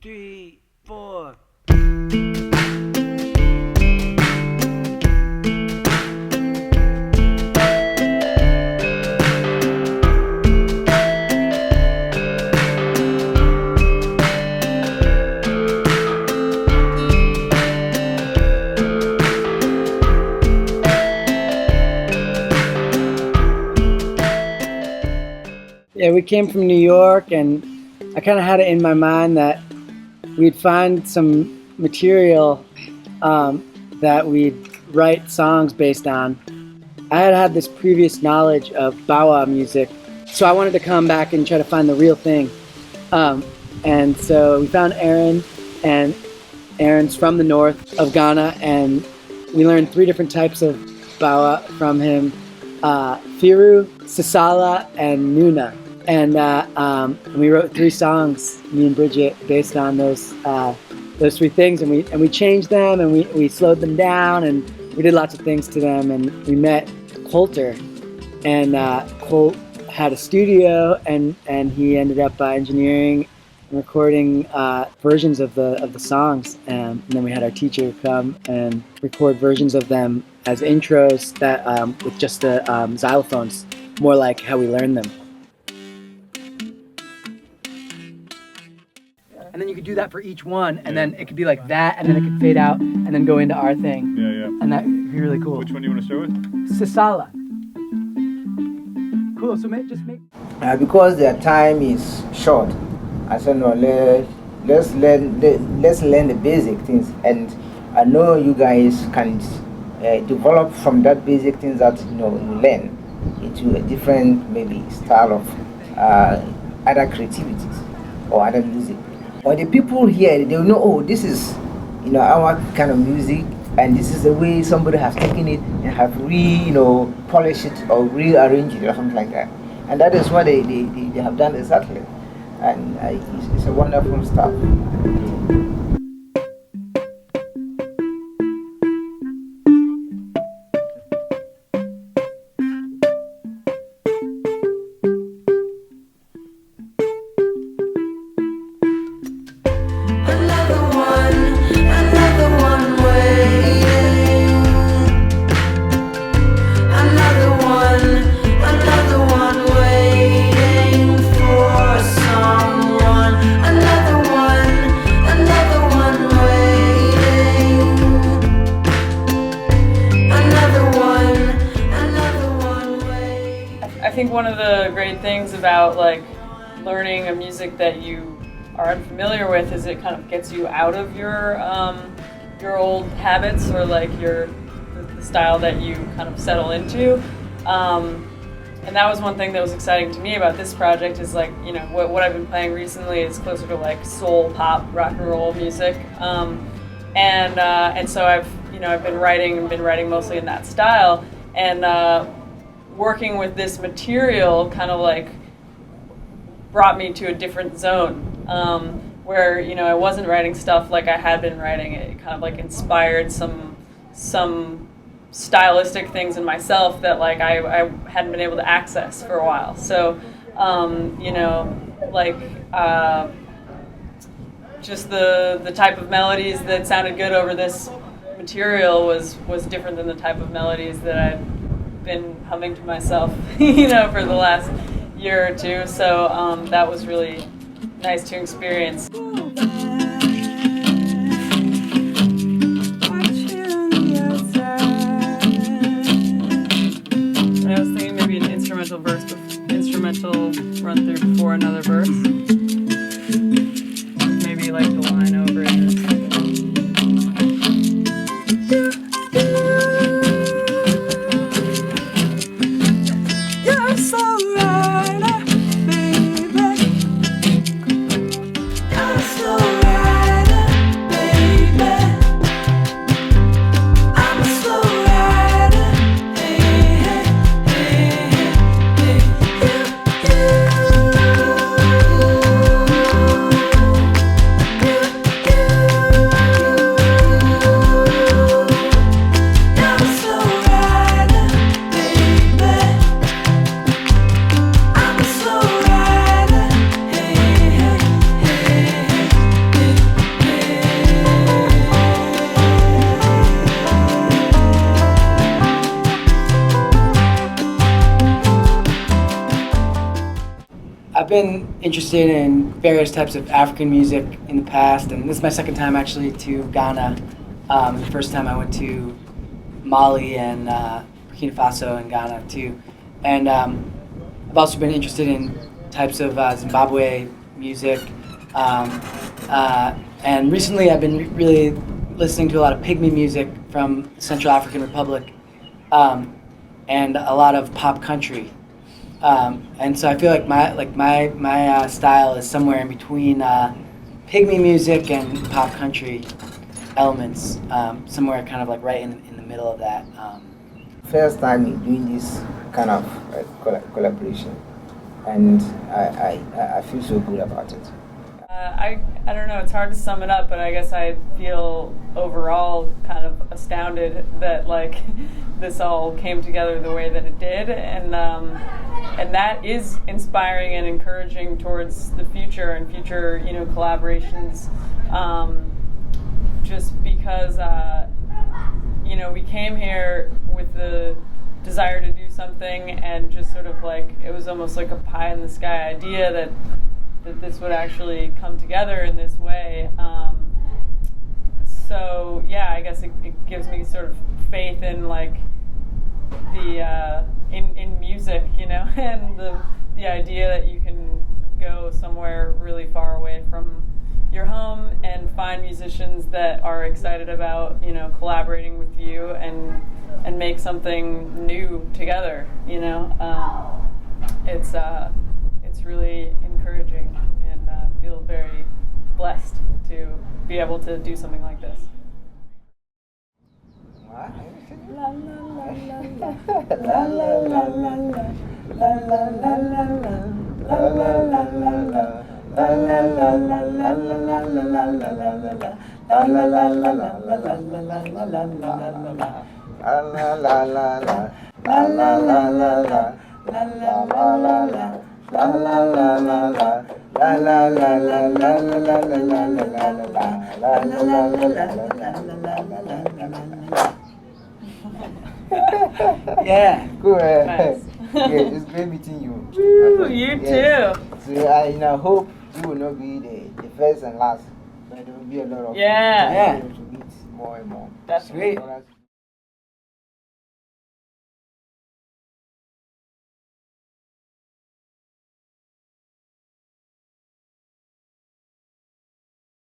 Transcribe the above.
3, 4. Yeah, we came from New York, and I kind of had it in my mind that we'd find some material that we'd write songs based on. I had this previous knowledge of Bawa music, so I wanted to come back and try to find the real thing. And so we found Aaron, and Aaron's from the north of Ghana, and we learned 3 different types of Bawa from him: Firu, Sisala, and Nuna. And we wrote 3 songs, me and Bridget, based on those 3 things, and we changed them, and we slowed them down, and we did lots of things to them. And we met Coulter, and Colt had a studio, and he ended up engineering and recording versions of the songs, and then we had our teacher come and record versions of them as intros that with just the xylophones, more like how we learned them. And then you could do that for each one, and then it could be like that, and then it could fade out, and then go into our thing. Yeah. And that would be really cool. Which one do you want to start with? Sisala. Cool, so just make... Because their time is short, I said, no, let's learn the basic things. And I know you guys can develop from that basic things that you learn into a different maybe style of other creativities or other music. Or the people here, they'll know, oh, this is our kind of music, and this is the way somebody has taken it and have polished it or rearranged it or something like that. And that is what they have done exactly. And it's a wonderful stuff. I think one of the great things about learning a music that you are unfamiliar with is it kind of gets you out of your old habits, or the style that you kind of settle into. And that was one thing that was exciting to me about this project is what I've been playing recently is closer to soul, pop, rock and roll music. And so I've been writing mostly in that style, and working with this material kind of brought me to a different zone where I wasn't writing stuff like I had been writing. It kind of inspired some stylistic things in myself that I hadn't been able to access for a while. So just the type of melodies that sounded good over this material was different than the type of melodies that I'd been humming to myself, for the last year or two. So that was really nice to experience. And I was thinking maybe an instrumental run through before another verse. Maybe the line over it. been interested in various types of African music in the past, and this is my second time actually to Ghana. The first time I went to Mali and Burkina Faso and Ghana too. And I've also been interested in types of Zimbabwe music. And recently I've been really listening to a lot of pygmy music from the Central African Republic, and a lot of pop country. And so I feel like my style is somewhere in between pygmy music and pop country elements, somewhere kind of like right in the middle of that. First time in doing this kind of collaboration, and I feel so good about it. I don't know, it's hard to sum it up, but I guess I feel overall kind of astounded that like this all came together the way that it did, and that is inspiring and encouraging towards the future and future, you know, collaborations, just because you know, we came here with the desire to do something, and just sort of like it was almost like a pie in the sky idea that this would actually come together in this way. So yeah, I guess it gives me sort of faith in like the in music, you know, and the idea that you can go somewhere really far away from your home and find musicians that are excited about, you know, collaborating with you and make something new together, you know. It's really encouraging, and I feel very blessed to be able to do something like this. Yeah. Cool. Nice. Yeah, it's great meeting you. Woo, you too. So I hope you will not be the first and last, but there will be a lot of Yeah. Yeah. to meet more and more. That's Sweet. So that's